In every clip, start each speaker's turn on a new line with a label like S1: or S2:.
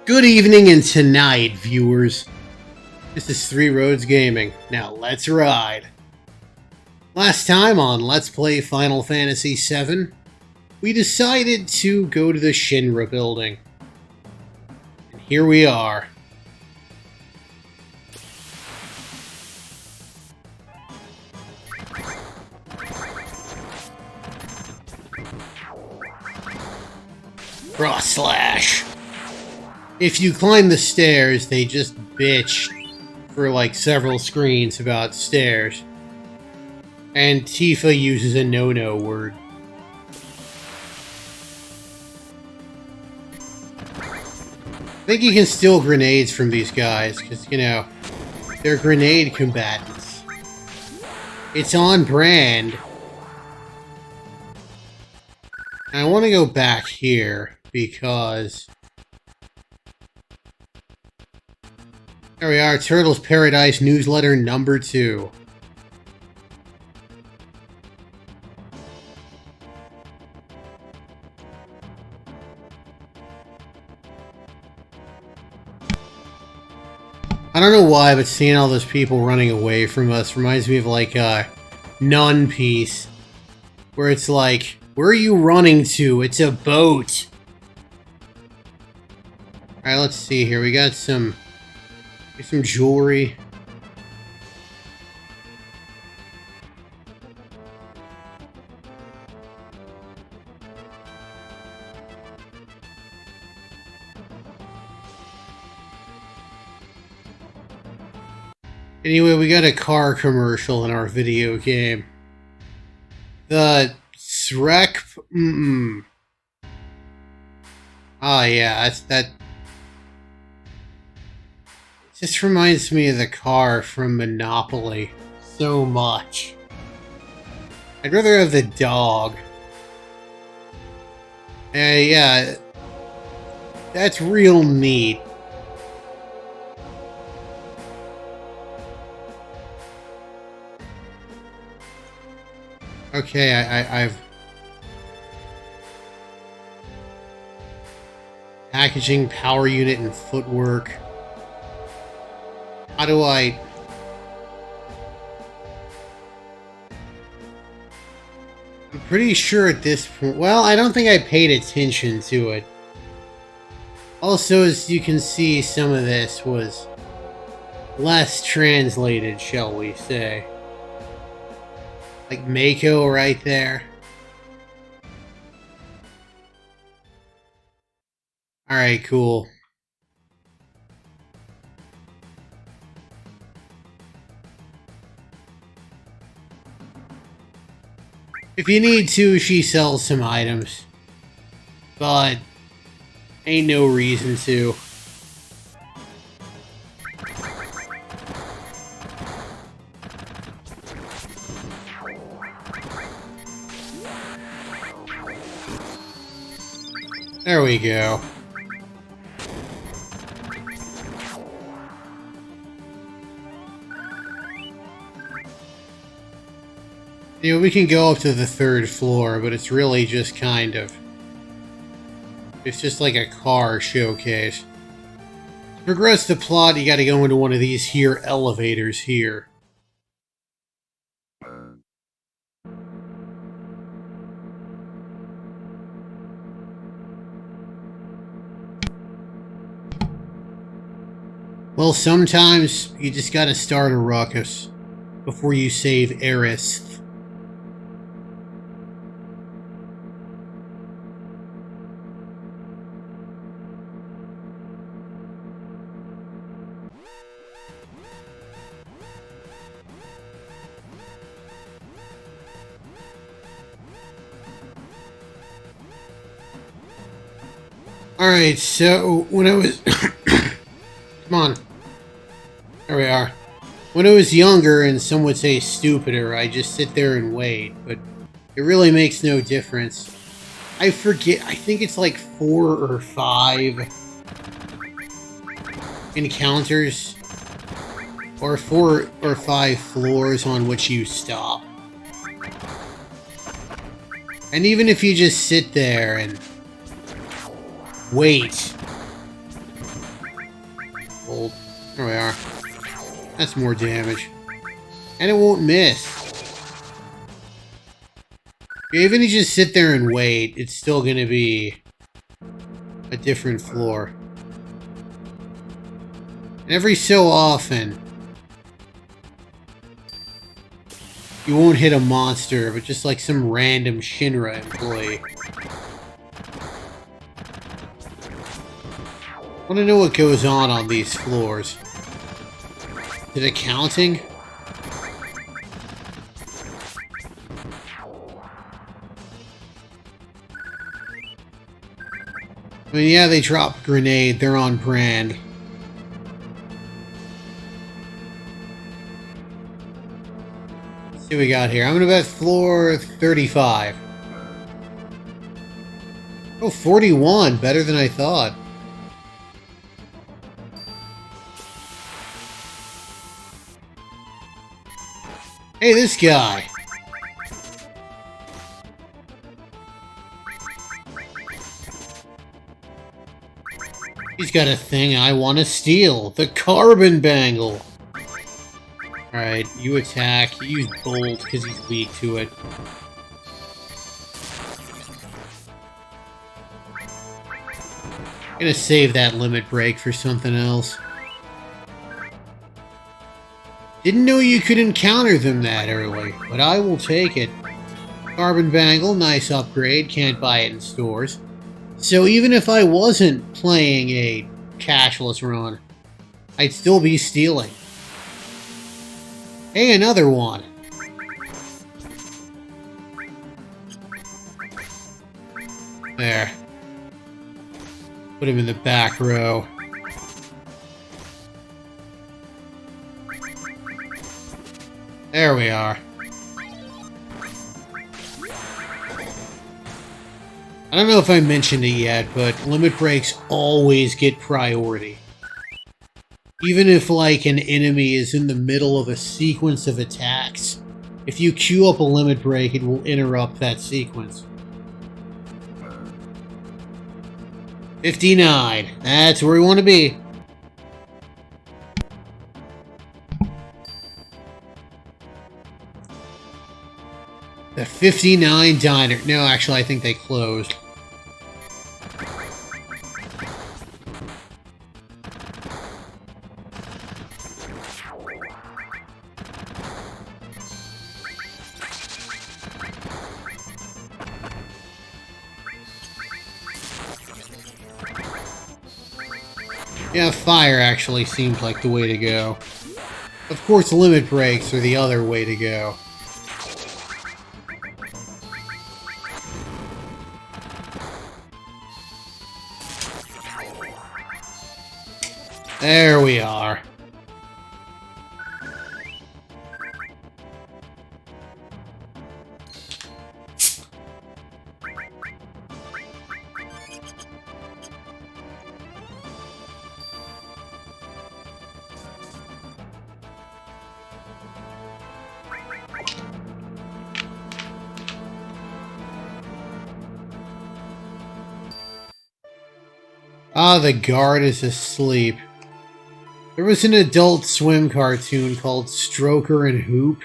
S1: Good evening and tonight, viewers. This is Three Roads Gaming. Now let's ride. Last time on Let's Play Final Fantasy VII, we decided to go to the Shinra Building. And here we are. Cross slash. If you climb the stairs, they just bitch for like several screens about stairs. And Tifa uses a no-no word. I think you can steal grenades from these guys, because, you know, they're grenade combatants. It's on brand. I want to go back here, because... There we are, Turtles Paradise newsletter number 2. I don't know why, but seeing all those people running away from us reminds me of like a Nun piece, where it's like, where are you running to? It's a boat. Alright, let's see here. We got some jewelry. Anyway, we got a car commercial in our video game. The Shrek... Oh yeah, that just reminds me of the car from Monopoly so much. I'd rather have the dog. Yeah, that's real neat. Okay, I've... Packaging, power unit, and footwork. How do I... I'm pretty sure at this point... Well, I don't think I paid attention to it. Also, as you can see, some of this was less translated, shall we say. Like Mako right there. Alright, cool. If you need to, she sells some items. But ain't no reason to. There we go. You know, we can go up to the 3rd floor, but it's really just kind of... It's just like a car showcase. To progress the plot, you gotta go into one of these here elevators here. Well, sometimes you just gotta start a ruckus before you save Aerith. Alright, so when I was... Come on. There we are. When I was younger, and some would say stupider, I just sit there and wait, but it really makes no difference. I forget, I think it's like 4 or 5 encounters, or 4 or 5 floors on which you stop. And even if you just sit there and wait, bolt. There we are. That's more damage. And it won't miss. Even if you just sit there and wait, it's still gonna be a different floor. And every so often, you won't hit a monster, but just like some random Shinra employee. I want to know what goes on these floors. Is it accounting? I mean, yeah, they drop a grenade. They're on brand. Let's see what we got here. I'm going to bet floor 35. Oh, 41. Better than I thought. Hey, this guy. He's got a thing I want to steal. The carbon bangle. Alright, you attack. You use bolt because he's weak to it. I'm gonna save that limit break for something else. Didn't know you could encounter them that early, but I will take it. Carbon bangle, nice upgrade. Can't buy it in stores. So even if I wasn't playing a cashless run, I'd still be stealing. Hey, another one. There. Put him in the back row. There we are. I don't know if I mentioned it yet, but limit breaks always get priority. Even if, like, an enemy is in the middle of a sequence of attacks, if you queue up a limit break, it will interrupt that sequence. 59. That's where we want to be. The 59 diner. No, actually, I think they closed. Yeah, fire actually seemed like the way to go. Of course, limit breaks are the other way to go. There we are. Ah, the guard is asleep. There was an Adult Swim cartoon called Stroker and Hoop,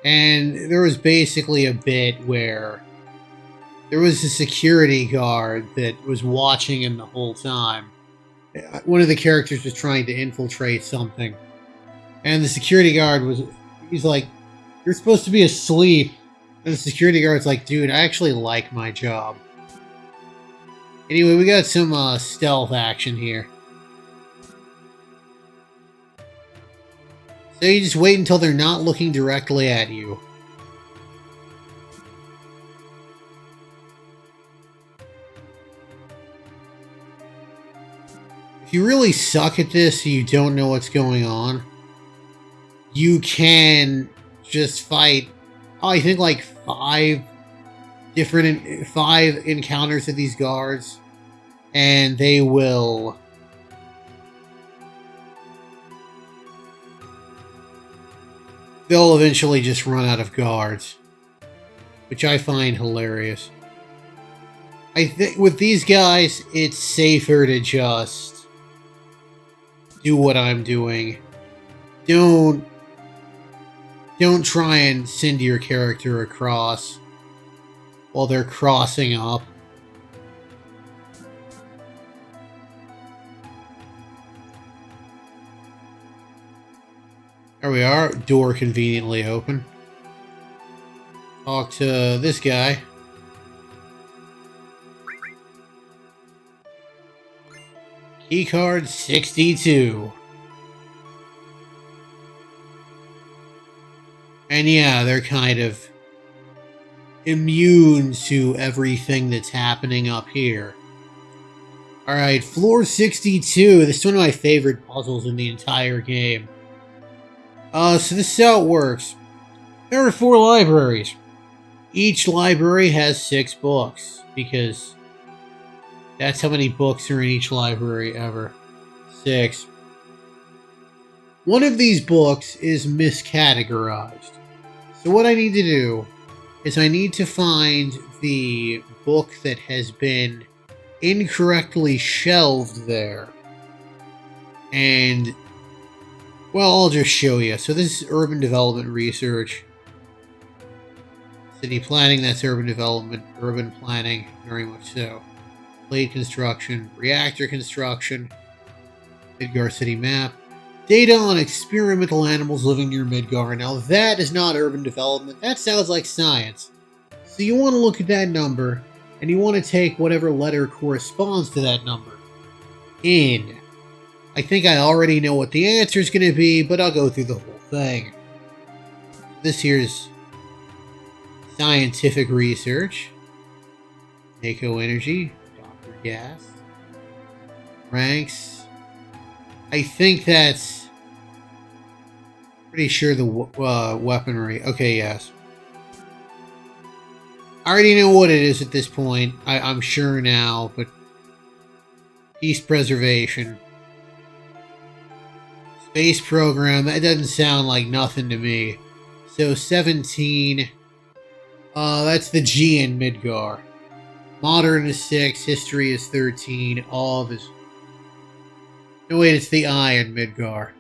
S1: and there was basically a bit where there was a security guard that was watching him the whole time. One of the characters was trying to infiltrate something, and the security guard he's like, "You're supposed to be asleep," and the security guard's like, "Dude, I actually like my job." Anyway, we got some stealth action here. So you just wait until they're not looking directly at you. If you really suck at this and you don't know what's going on, you can just fight, I think like 5 encounters of these guards, and they'll eventually just run out of guards, which I find hilarious. I think with these guys, it's safer to just do what I'm doing. Don't try and send your character across while they're crossing up. There we are. Door conveniently open. Talk to this guy. Keycard 62. And yeah, they're kind of immune to everything that's happening up here. Alright, floor 62. This is one of my favorite puzzles in the entire game. So this is how it works. There are 4 libraries. Each library has 6 books, because that's how many books are in each library ever. 6. One of these books is miscategorized. So what I need to do is I need to find the book that has been incorrectly shelved there. And, well, I'll just show you. So this is urban development research. City planning, that's urban development. Urban planning, very much so. Blade construction, reactor construction, Midgar city map. Data on experimental animals living near Midgar. Now that is not urban development. That sounds like science. So you want to look at that number, and you want to take whatever letter corresponds to that number. In. I think I already know what the answer is going to be, but I'll go through the whole thing. This here's scientific research. Eco energy. Dr. Gas. Ranks. I think that's pretty sure the weaponry. Okay, yes. I already know what it is at this point. I'm sure now, but peace preservation. Space program, that doesn't sound like nothing to me. So 17. That's the G in Midgar. Modern is 6, history is 13, all is... No, wait, it's the I in Midgar.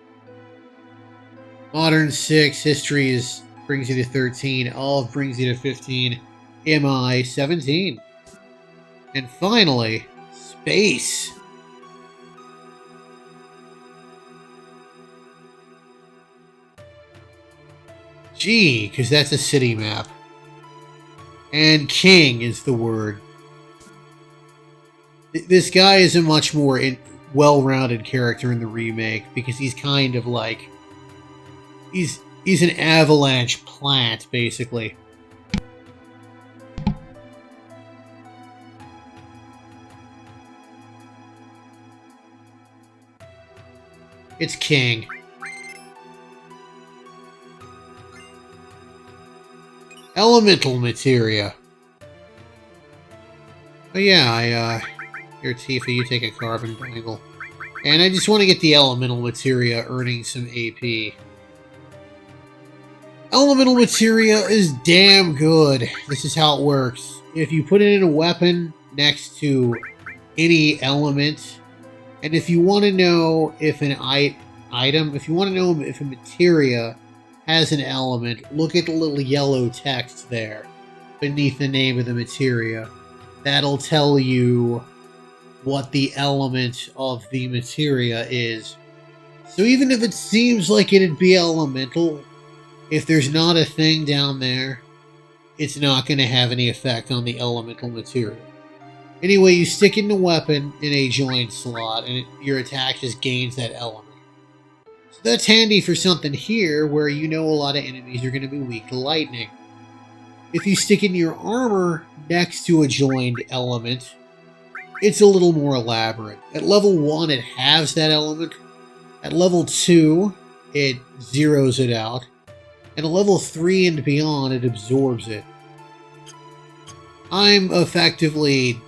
S1: Modern 6, history is brings you to 13, all brings you to 15, MI 17. And finally, space. G, because that's a city map. And king is the word. This guy is a much more well-rounded character in the remake, because he's kind of like... He's an avalanche plant, basically. It's king. Elemental materia. Oh yeah, here Tifa, you take a carbon bangle. And I just want to get the elemental materia, earning some AP. Elemental materia is damn good. This is how it works. If you put it in a weapon next to any element, and if you want to know if an item, if you want to know if a materia has an element, look at the little yellow text there beneath the name of the materia. That'll tell you what the element of the materia is. So even if it seems like it'd be elemental, if there's not a thing down there, it's not going to have any effect on the elemental material. Anyway, you stick in the weapon in a joint slot, and your attack just gains that element. So that's handy for something here where you know a lot of enemies are going to be weak to lightning. If you stick in your armor next to a joined element, it's a little more elaborate. At level 1, it halves that element. At level 2, it zeroes it out. And at level 3 and beyond, it absorbs it. I'm effectively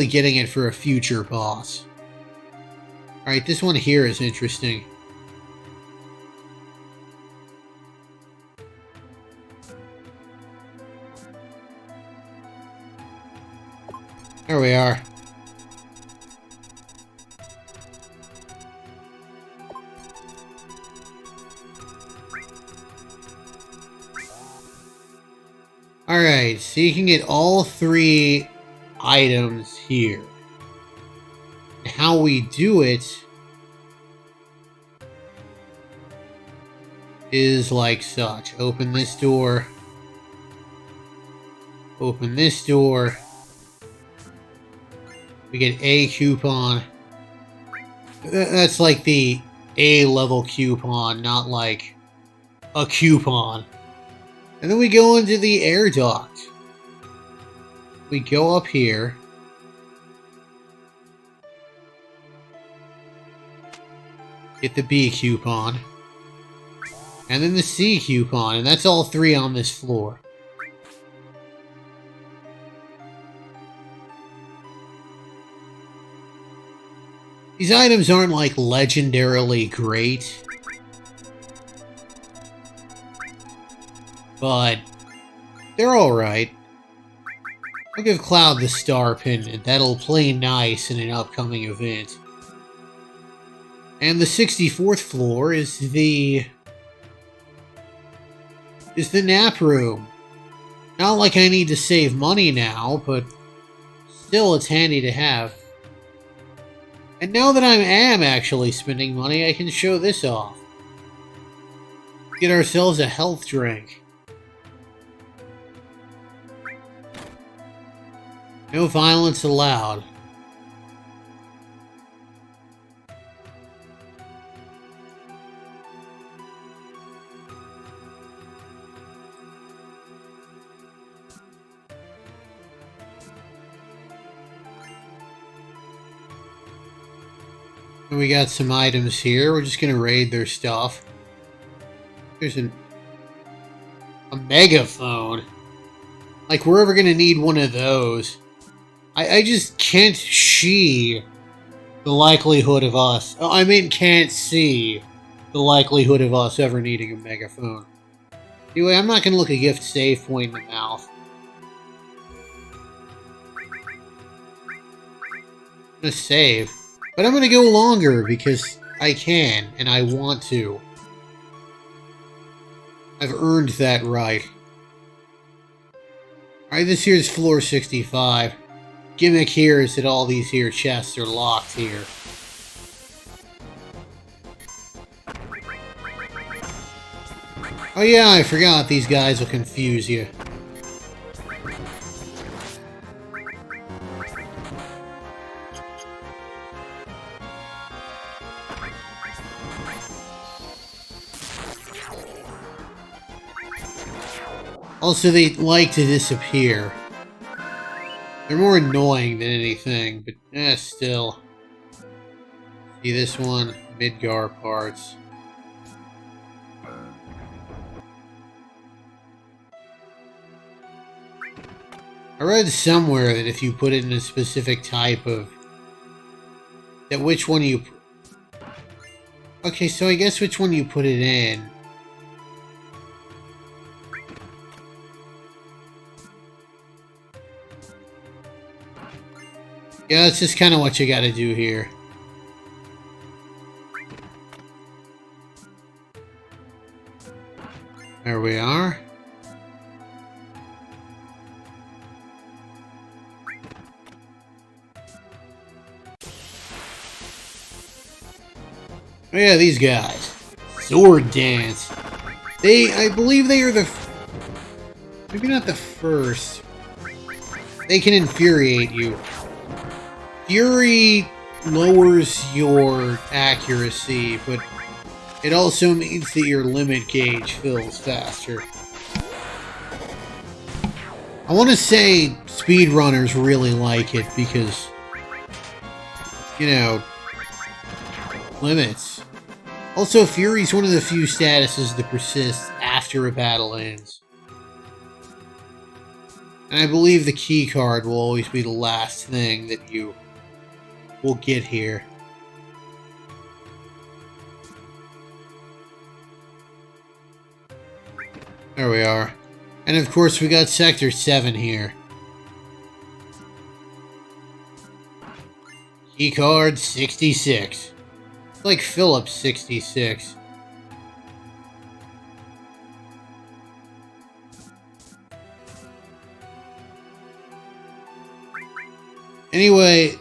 S1: getting it for a future boss. Alright, this one here is interesting. There we are. Alright, so you can get all 3 items here. How we do it is like such. Open this door. Open this door. We get a coupon. That's like the A-level coupon, not like a coupon. And then we go into the air duct. We go up here. Get the B coupon. And then the C coupon. And that's all 3 on this floor. These items aren't like legendarily great. But they're alright. I'll give Cloud the star pendant. That'll play nice in an upcoming event. And the 64th floor is the nap room. Not like I need to save money now, but still it's handy to have. And now that I am actually spending money, I can show this off. Get ourselves a health drink. No violence allowed. And we got some items here. We're just gonna raid their stuff. There's a megaphone. Like, we're ever gonna need one of those. I just can't see the likelihood of us. I mean, can't see the likelihood of us ever needing a megaphone. Anyway, I'm not going to look a gift save point in the mouth. I'm going to save. But I'm going to go longer because I can and I want to. I've earned that right. Alright, this here's floor 65. Gimmick here is that all these here chests are locked here. Oh yeah, I forgot these guys will confuse you. Also, they like to disappear. They're more annoying than anything, but still. See this one? Midgar parts. I read somewhere that if you put it in a specific type of... that which one you... Okay, so I guess which one you put it in. Yeah, that's just kind of what you gotta do here. There we are. Oh yeah, these guys. Sword Dance. I believe they are the... maybe not the first. They can infuriate you. Fury lowers your accuracy, but it also means that your limit gauge fills faster. I want to say speedrunners really like it because, you know, limits. Also, Fury's one of the few statuses that persists after a battle ends. And I believe the key card will always be the last thing that you will get here. There we are. And of course we got Sector 7 here. Key card 66. It's like Phillips 66. Anyway,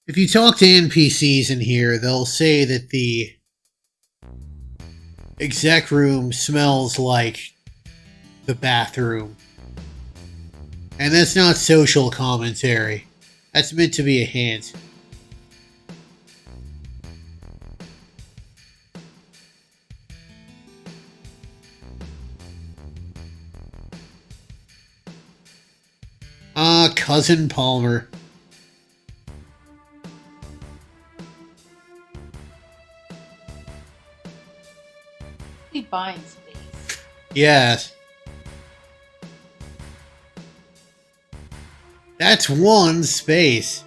S1: if you talk to NPCs in here, they'll say that the exec room smells like the bathroom. And that's not social commentary. That's meant to be a hint. Cousin Palmer.
S2: He buying space.
S1: Yes. That's one space.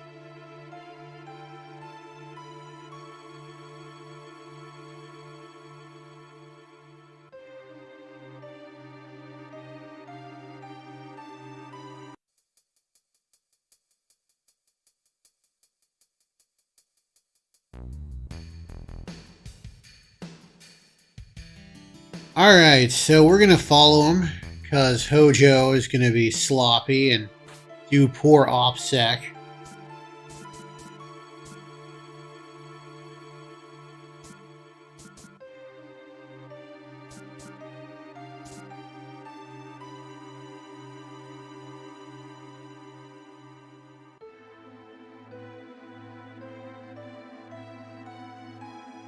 S1: Alright, so we're gonna follow him, because Hojo is gonna be sloppy and do poor OPSEC.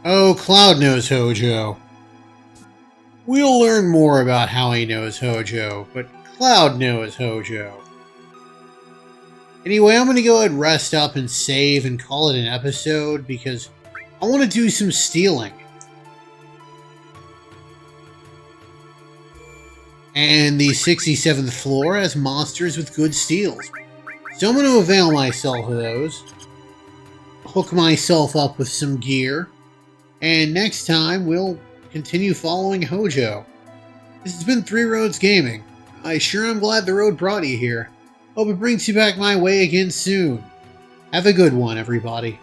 S1: Oh, Cloud knows Hojo. We'll learn more about how he knows Hojo, but Cloud knows Hojo. Anyway, I'm going to go ahead and rest up and save and call it an episode because I want to do some stealing. And the 67th floor has monsters with good steals. So I'm going to avail myself of those. Hook myself up with some gear. And next time, we'll continue following Hojo. This has been Three Roads Gaming. I sure am glad the road brought you here. Hope it brings you back my way again soon. Have a good one, everybody.